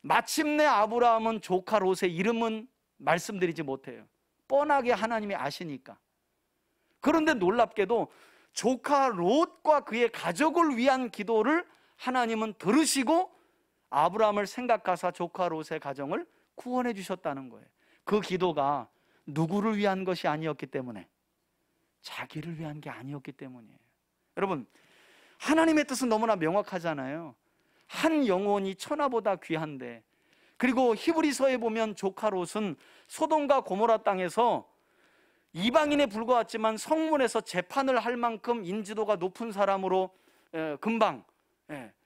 Speaker 1: 마침내 아브라함은 조카 롯의 이름은 말씀드리지 못해요. 뻔하게 하나님이 아시니까. 그런데 놀랍게도 조카 롯과 그의 가족을 위한 기도를 하나님은 들으시고 아브라함을 생각하사 조카 롯의 가정을 구원해 주셨다는 거예요. 그 기도가 누구를 위한 것이 아니었기 때문에, 자기를 위한 게 아니었기 때문이에요. 여러분, 하나님의 뜻은 너무나 명확하잖아요. 한 영혼이 천하보다 귀한데, 그리고 히브리서에 보면 조카 롯은 소돔과 고모라 땅에서 이방인에 불과했지만 성문에서 재판을 할 만큼 인지도가 높은 사람으로 금방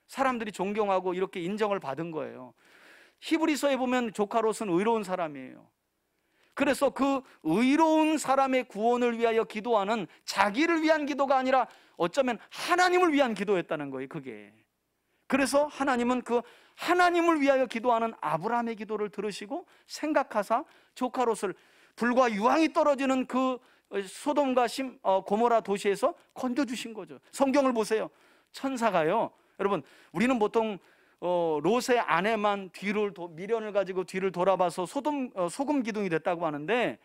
Speaker 1: 사람들이 존경하고 이렇게 인정을 받은 거예요. 히브리서에 보면 조카 롯은 의로운 사람이에요. 그래서 그 의로운 사람의 구원을 위하여 기도하는 자기를 위한 기도가 아니라 어쩌면 하나님을 위한 기도였다는 거예요, 그게. 그래서 하나님은 그 하나님을 위하여 기도하는 아브라함의 기도를 들으시고 생각하사 조카 롯을 불과 유황이 떨어지는 그 소돔과 고모라 도시에서 건져주신 거죠. 성경을 보세요. 천사가요, 여러분, 우리는 보통 롯의 아내만 미련을 가지고 뒤를 돌아봐서 소금 기둥이 됐다고 하는데,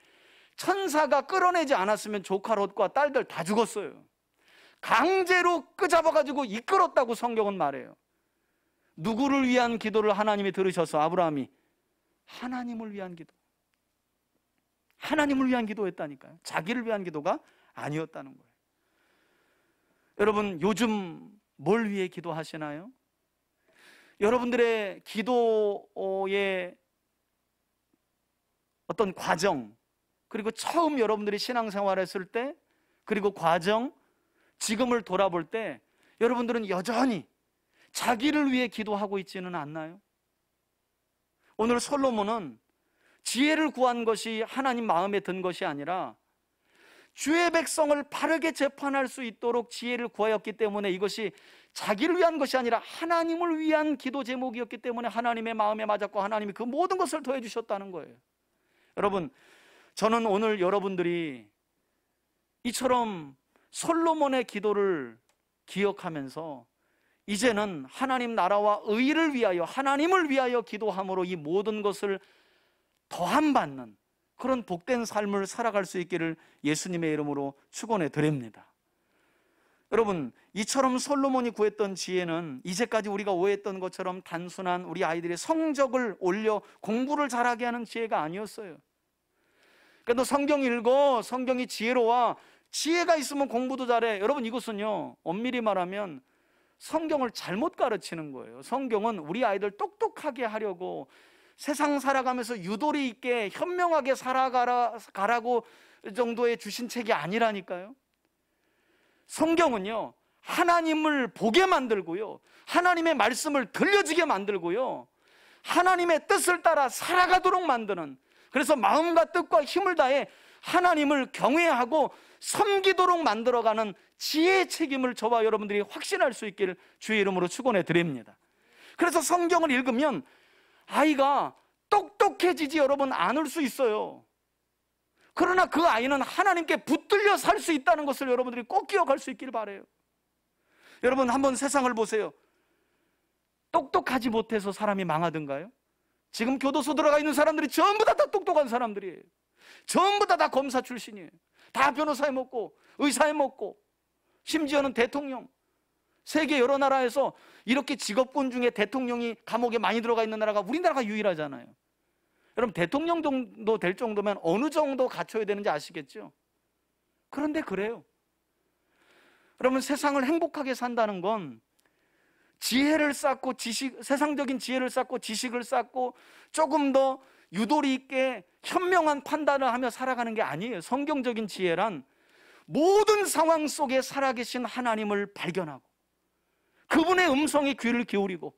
Speaker 1: 천사가 끌어내지 않았으면 조카 롯과 딸들 다 죽었어요. 강제로 끄잡아가지고 이끌었다고 성경은 말해요. 누구를 위한 기도를 하나님이 들으셔서 아브라함이 하나님을 위한 기도, 하나님을 위한 기도했다니까요. 자기를 위한 기도가 아니었다는 거예요. 여러분, 요즘 뭘 위해 기도하시나요? 여러분들의 기도의 어떤 과정, 그리고 처음 여러분들이 신앙생활을 했을 때, 그리고 과정, 지금을 돌아볼 때 여러분들은 여전히 자기를 위해 기도하고 있지는 않나요? 오늘 솔로몬은 지혜를 구한 것이 하나님 마음에 든 것이 아니라 주의 백성을 바르게 재판할 수 있도록 지혜를 구하였기 때문에 이것이 자기를 위한 것이 아니라 하나님을 위한 기도 제목이었기 때문에 하나님의 마음에 맞았고 하나님이 그 모든 것을 더해 주셨다는 거예요. 여러분, 저는 오늘 여러분들이 이처럼 솔로몬의 기도를 기억하면서 이제는 하나님 나라와 의를 위하여, 하나님을 위하여 기도함으로 이 모든 것을 더함받는 그런 복된 삶을 살아갈 수 있기를 예수님의 이름으로 축원해 드립니다. 여러분, 이처럼 솔로몬이 구했던 지혜는 이제까지 우리가 오해했던 것처럼 단순한 우리 아이들의 성적을 올려 공부를 잘하게 하는 지혜가 아니었어요. 그러니까 너 성경 읽어, 성경이 지혜로워, 지혜가 있으면 공부도 잘해. 여러분, 이것은요, 엄밀히 말하면 성경을 잘못 가르치는 거예요. 성경은 우리 아이들 똑똑하게 하려고, 세상 살아가면서 유도리 있게 현명하게 살아가라고 정도의 주신 책이 아니라니까요. 성경은요, 하나님을 보게 만들고요, 하나님의 말씀을 들려주게 만들고요, 하나님의 뜻을 따라 살아가도록 만드는, 그래서 마음과 뜻과 힘을 다해 하나님을 경외하고 섬기도록 만들어가는 지혜의 책임을 저와 여러분들이 확신할 수 있기를 주의 이름으로 축원해 드립니다. 그래서 성경을 읽으면 아이가 똑똑해지지 여러분 않을 수 있어요. 그러나 그 아이는 하나님께 붙들려 살 수 있다는 것을 여러분들이 꼭 기억할 수 있기를 바라요. 여러분, 한번 세상을 보세요. 똑똑하지 못해서 사람이 망하던가요? 지금 교도소 들어가 있는 사람들이 전부 다 똑똑한 사람들이에요. 전부 다 검사 출신이에요. 다 변호사에 먹고 의사에 먹고, 심지어는 대통령, 세계 여러 나라에서 이렇게 직업군 중에 대통령이 감옥에 많이 들어가 있는 나라가 우리나라가 유일하잖아요. 여러분 대통령 정도 될 정도면 어느 정도 갖춰야 되는지 아시겠죠? 그런데 그래요. 여러분 세상을 행복하게 산다는 건 지혜를 쌓고 세상적인 지혜를 쌓고 지식을 쌓고 조금 더 유도리 있게 현명한 판단을 하며 살아가는 게 아니에요. 성경적인 지혜란 모든 상황 속에 살아계신 하나님을 발견하고 그분의 음성에 귀를 기울이고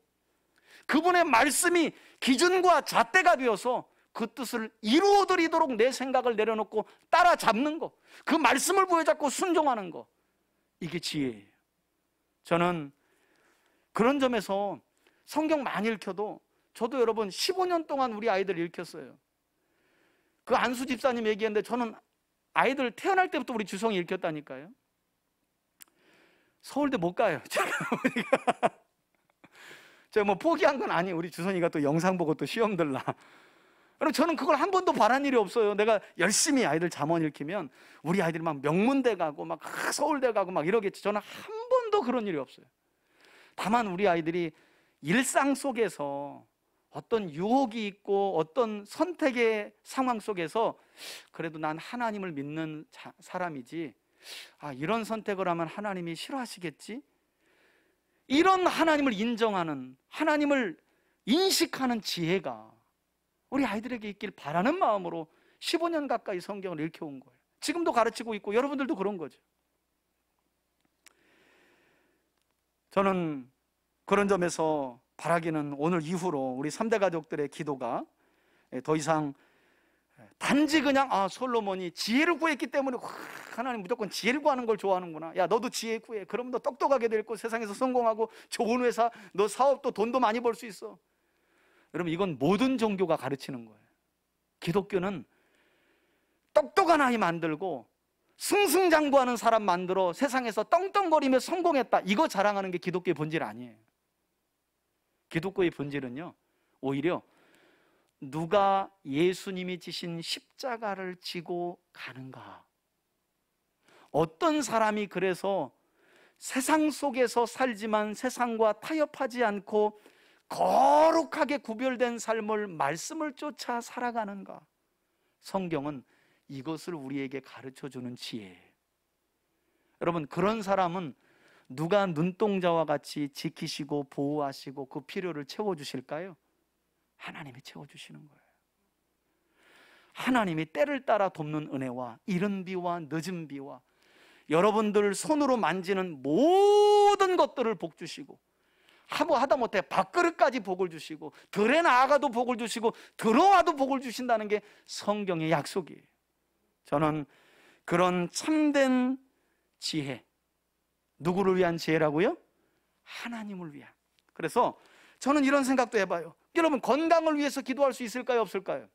Speaker 1: 그분의 말씀이 기준과 잣대가 되어서 그 뜻을 이루어드리도록 내 생각을 내려놓고 따라잡는 거, 그 말씀을 부여잡고 순종하는 거, 이게 지혜예요. 저는 그런 점에서 성경 많이 읽혀도 저도 여러분 15년 동안 우리 아이들 읽혔어요. 그 안수 집사님 얘기했는데 저는 아이들 태어날 때부터 우리 주성이 읽혔다니까요. 서울대 못 가요. 제가 뭐 포기한 건 아니에요. 우리 주선이가 또 영상 보고 또 시험 들라. 그럼 저는 그걸 한 번도 바란 일이 없어요. 내가 열심히 아이들 잠언 읽히면 우리 아이들이 막 명문대 가고 막 서울대 가고 막 이러겠지. 저는 한 번도 그런 일이 없어요. 다만 우리 아이들이 일상 속에서 어떤 유혹이 있고 어떤 선택의 상황 속에서 그래도 난 하나님을 믿는 사람이지, 이런 선택을 하면 하나님이 싫어하시겠지? 이런 하나님을 인정하는, 하나님을 인식하는 지혜가 우리 아이들에게 있길 바라는 마음으로 15년 가까이 성경을 읽혀온 거예요. 지금도 가르치고 있고 여러분들도 그런 거죠. 저는 그런 점에서 바라기는 오늘 이후로 우리 3대 가족들의 기도가 더 이상 단지 그냥 솔로몬이 지혜를 구했기 때문에 하나님 무조건 지혜를 구하는 걸 좋아하는구나, 야 너도 지혜 구해, 그러면 너 똑똑하게 될 거, 세상에서 성공하고 좋은 회사, 너 사업도 돈도 많이 벌 수 있어. 여러분 이건 모든 종교가 가르치는 거예요. 기독교는 똑똑한 아이 만들고 승승장구하는 사람 만들어 세상에서 떵떵거리며 성공했다, 이거 자랑하는 게 기독교의 본질 아니에요. 기독교의 본질은요, 오히려 누가 예수님이 지신 십자가를 지고 가는가, 어떤 사람이 그래서 세상 속에서 살지만 세상과 타협하지 않고 거룩하게 구별된 삶을 말씀을 쫓아 살아가는가. 성경은 이것을 우리에게 가르쳐주는 지혜예요. 여러분 그런 사람은 누가 눈동자와 같이 지키시고 보호하시고 그 필요를 채워주실까요? 하나님이 채워주시는 거예요. 하나님이 때를 따라 돕는 은혜와 이른 비와 늦은 비와 여러분들 손으로 만지는 모든 것들을 복 주시고, 하다못해 밥그릇까지 복을 주시고 들에 나아가도 복을 주시고 들어와도 복을 주신다는 게 성경의 약속이에요. 저는 그런 참된 지혜, 누구를 위한 지혜라고요? 하나님을 위한. 그래서 저는 이런 생각도 해봐요. 여러분 건강을 위해서 기도할 수 있을까요, 없을까요?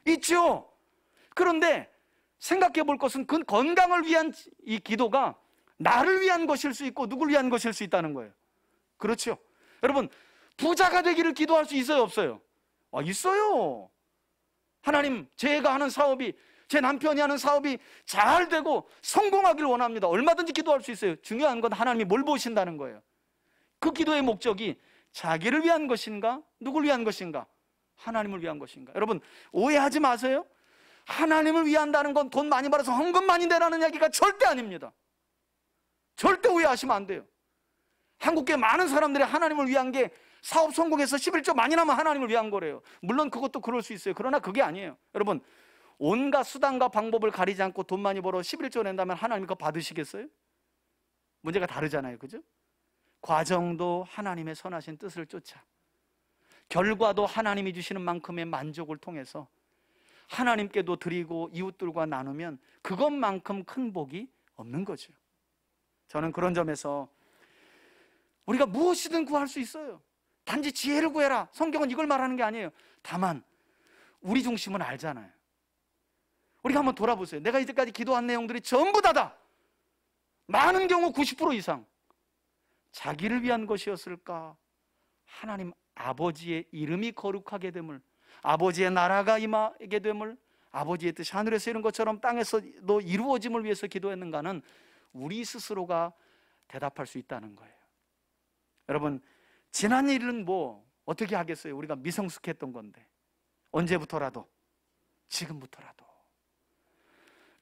Speaker 1: 있죠. 그런데 생각해 볼 것은 그 건강을 위한 이 기도가 나를 위한 것일 수 있고 누굴 위한 것일 수 있다는 거예요. 그렇죠. 여러분 부자가 되기를 기도할 수 있어요, 없어요? 있어요. 하나님 제가 하는 사업이, 제 남편이 하는 사업이 잘 되고 성공하기를 원합니다. 얼마든지 기도할 수 있어요. 중요한 건 하나님이 뭘 보신다는 거예요. 그 기도의 목적이 자기를 위한 것인가, 누굴 위한 것인가, 하나님을 위한 것인가. 여러분 오해하지 마세요. 하나님을 위한다는 건 돈 많이 벌어서 헌금 많이 내라는 얘기가 절대 아닙니다. 절대 오해하시면 안 돼요. 한국계 많은 사람들이 하나님을 위한 게 사업 성공해서 11조 많이 나면 하나님을 위한 거래요. 물론 그것도 그럴 수 있어요. 그러나 그게 아니에요. 여러분 온갖 수단과 방법을 가리지 않고 돈 많이 벌어 11조 낸다면 하나님 그거 받으시겠어요? 문제가 다르잖아요, 그죠? 과정도 하나님의 선하신 뜻을 쫓아, 결과도 하나님이 주시는 만큼의 만족을 통해서 하나님께도 드리고 이웃들과 나누면 그것만큼 큰 복이 없는 거죠. 저는 그런 점에서 우리가 무엇이든 구할 수 있어요. 단지 지혜를 구해라, 성경은 이걸 말하는 게 아니에요. 다만 우리 중심은 알잖아요. 우리가 한번 돌아보세요. 내가 이제까지 기도한 내용들이 전부 다다, 많은 경우 90% 이상 자기를 위한 것이었을까? 하나님 아버지의 이름이 거룩하게 됨을, 아버지의 나라가 임하게 됨을, 아버지의 뜻이 하늘에서 이룬 것처럼 땅에서도 이루어짐을 위해서 기도했는가는 우리 스스로가 대답할 수 있다는 거예요. 여러분 지난 일은 뭐 어떻게 하겠어요? 우리가 미성숙했던 건데 언제부터라도, 지금부터라도.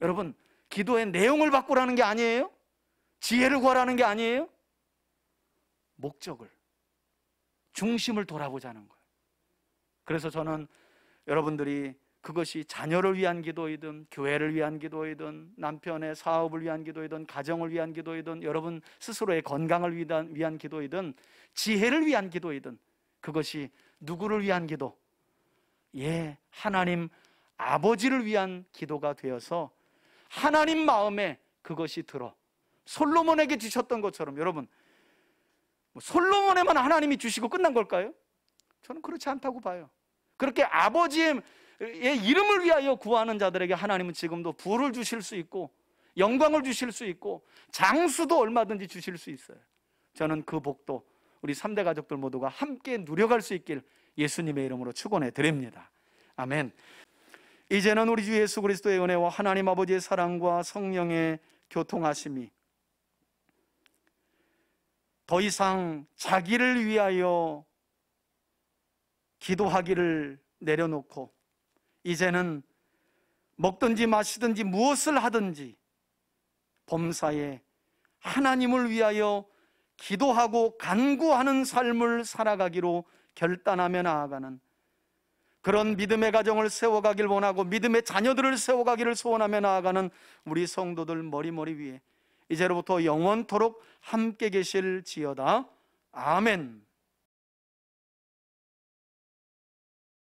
Speaker 1: 여러분, 기도의 내용을 바꾸라는 게 아니에요. 지혜를 구하라는 게 아니에요. 목적을, 중심을 돌아보자는 거예요. 그래서 저는 여러분들이 그것이 자녀를 위한 기도이든, 교회를 위한 기도이든, 남편의 사업을 위한 기도이든, 가정을 위한 기도이든, 여러분 스스로의 건강을 위한 기도이든, 지혜를 위한 기도이든, 그것이 누구를 위한 기도? 하나님 아버지를 위한 기도가 되어서 하나님 마음에 그것이 들어 솔로몬에게 주셨던 것처럼, 여러분, 솔로몬에만 하나님이 주시고 끝난 걸까요? 저는 그렇지 않다고 봐요. 그렇게 아버지의 이름을 위하여 구하는 자들에게 하나님은 지금도 부를 주실 수 있고, 영광을 주실 수 있고, 장수도 얼마든지 주실 수 있어요. 저는 그 복도 우리 3대 가족들 모두가 함께 누려갈 수 있길 예수님의 이름으로 축원해 드립니다. 아멘. 이제는 우리 주 예수 그리스도의 은혜와 하나님 아버지의 사랑과 성령의 교통하심이 더 이상 자기를 위하여 기도하기를 내려놓고, 이제는 먹든지 마시든지 무엇을 하든지 범사에 하나님을 위하여 기도하고 간구하는 삶을 살아가기로 결단하며 나아가는 그런 믿음의 가정을 세워가길 원하고, 믿음의 자녀들을 세워가기를 소원하며 나아가는 우리 성도들 머리 위에 이제로부터 영원토록 함께 계실지어다. 아멘.